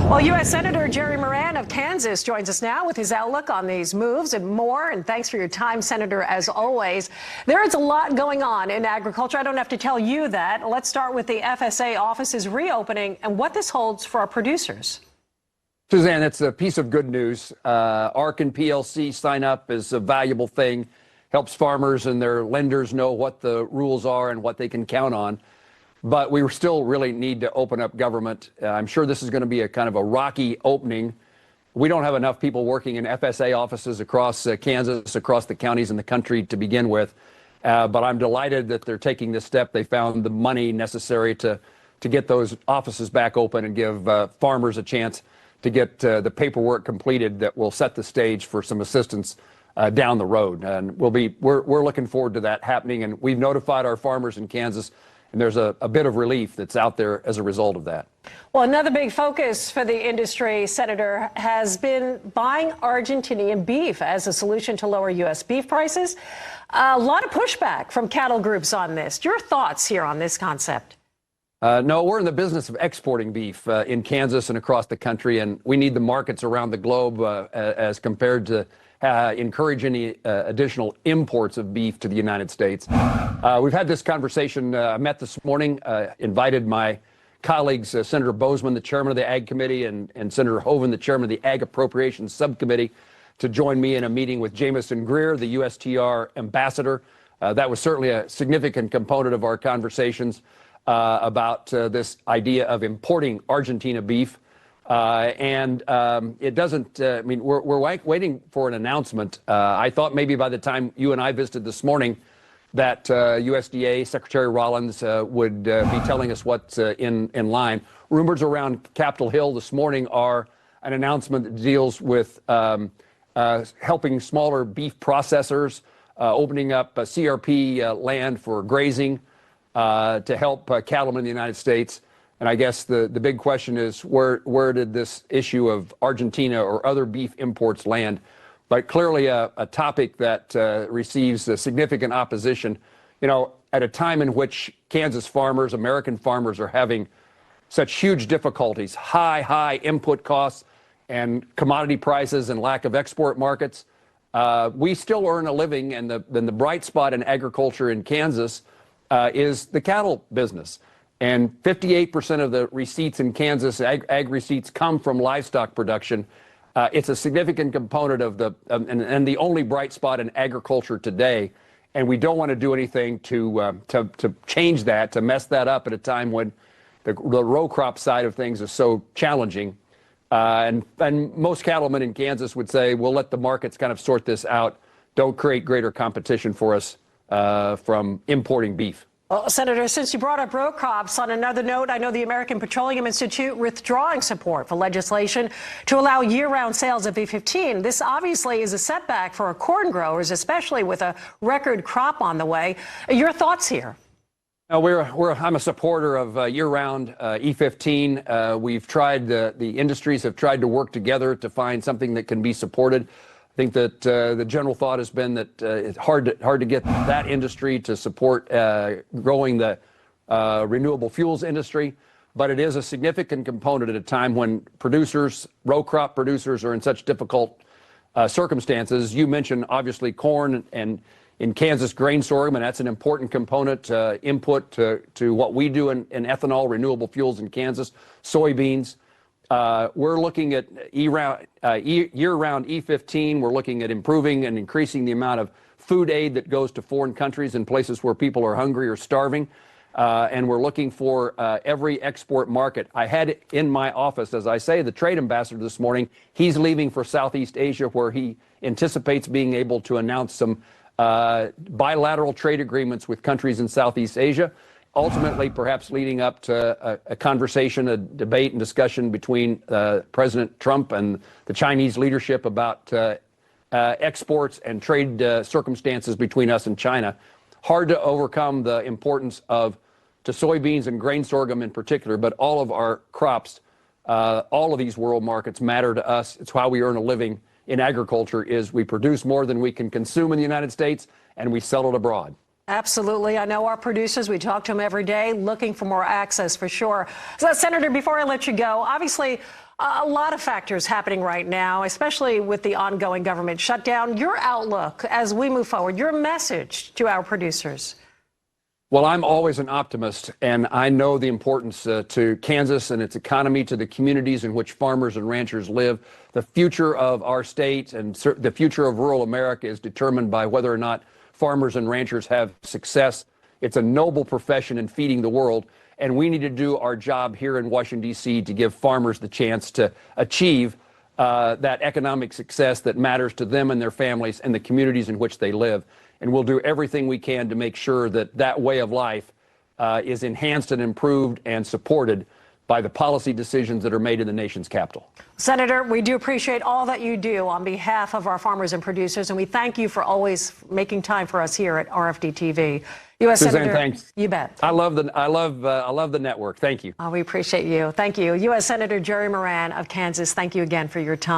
Well, U.S. Senator Jerry Moran of Kansas joins us now with his outlook on these moves and more. And thanks for your time, Senator, as always. There is a lot going on in agriculture. I don't have to tell you that. Let's start with the FSA offices reopening and what this holds for our producers. Suzanne, it's a piece of good news. ARC and PLC sign up is a valuable thing. Helps farmers and their lenders know what the rules are and what they can count on. But we still really need to open up government. I'm sure this is going to be a kind of a rocky opening. We don't have enough people working in FSA offices across Kansas, across the counties in the country to begin with. But I'm delighted that they're taking this step. They found the money necessary to get those offices back open and give farmers a chance to get the paperwork completed that will set the stage for some assistance down the road. And we're looking forward to that happening. And we've notified our farmers in Kansas. And there's a bit of relief that's out there as a result of that. Well, another big focus for the industry, Senator, has been buying Argentinian beef as a solution to lower U.S. beef prices. A lot of pushback from cattle groups on this. Your thoughts here on this concept? No, we're in the business of exporting beef in Kansas and across the country, and we need the markets around the globe as compared to encourage any additional imports of beef to the United States. We've had this conversation. I met this morning, invited my colleagues, Senator Bozeman, the chairman of the Ag Committee, and Senator Hoeven, the chairman of the Ag Appropriations Subcommittee, to join me in a meeting with Jamison Greer, the USTR ambassador. That was certainly a significant component of our conversations about this idea of importing Argentina beef. It doesn't, I mean, we're waiting for an announcement. I thought maybe by the time you and I visited this morning that USDA Secretary Rollins would be telling us what's in line. Rumors around Capitol Hill this morning are an announcement that deals with helping smaller beef processors, opening up CRP land for grazing to help cattlemen in the United States. And I guess the big question is where did this issue of Argentina or other beef imports land? But clearly a topic that receives a significant opposition, you know, at a time in which Kansas farmers, American farmers, are having such huge difficulties, high input costs and commodity prices and lack of export markets. We still earn a living, and the bright spot in agriculture in Kansas is the cattle business. And 58% of the receipts in Kansas, ag receipts, come from livestock production. It's a significant component of and the only bright spot in agriculture today. And we don't want to do anything to change that, to mess that up at a time when the row crop side of things is so challenging. And most cattlemen in Kansas would say, we'll let the markets kind of sort this out. Don't create greater competition for us from importing beef. Well, Senator, since you brought up row crops, on another note, I know the American Petroleum Institute withdrawing support for legislation to allow year-round sales of E15. This obviously is a setback for our corn growers, especially with a record crop on the way. Your thoughts here? I'm a supporter of year-round E15. We've tried, the industries have tried to work together to find something that can be supported. I think that the general thought has been that it's hard to get that industry to support growing the renewable fuels industry, but it is a significant component at a time when producers, row crop producers, are in such difficult circumstances. You mentioned obviously corn and in Kansas grain sorghum, and that's an important component input to what we do in ethanol, renewable fuels in Kansas, soybeans. We're looking at year-round E15. We're looking at improving and increasing the amount of food aid that goes to foreign countries in places where people are hungry or starving. And we're looking for every export market. I had in my office, as I say, the trade ambassador this morning. He's leaving for Southeast Asia, where he anticipates being able to announce some bilateral trade agreements with countries in Southeast Asia. Ultimately, perhaps leading up to a conversation, a debate and discussion between President Trump and the Chinese leadership about exports and trade circumstances between us and China. Hard to overcome the importance to soybeans and grain sorghum in particular, but all of our crops, all of these world markets matter to us. It's how we earn a living in agriculture, is we produce more than we can consume in the United States, and we sell it abroad. Absolutely. I know our producers, we talk to them every day, looking for more access for sure. So, Senator, before I let you go, obviously A lot of factors happening right now, especially with the ongoing government shutdown. Your outlook as we move forward, your message to our producers. Well, I'm always an optimist, and I know the importance to Kansas and its economy, to the communities in which farmers and ranchers live. The future of our state and the future of rural America is determined by whether or not farmers and ranchers have success. It's a noble profession in feeding the world, and we need to do our job here in Washington, D.C. to give farmers the chance to achieve that economic success that matters to them and their families and the communities in which they live. And we'll do everything we can to make sure that that way of life is enhanced and improved and supported by the policy decisions that are made in the nation's capital. Senator, we do appreciate all that you do on behalf of our farmers and producers, and we thank you for always making time for us here at RFD-TV. U.S. Suzanne, Senator, thanks. You bet. I love the network. Thank you. We appreciate you. Thank you. U.S. Senator Jerry Moran of Kansas, thank you again for your time.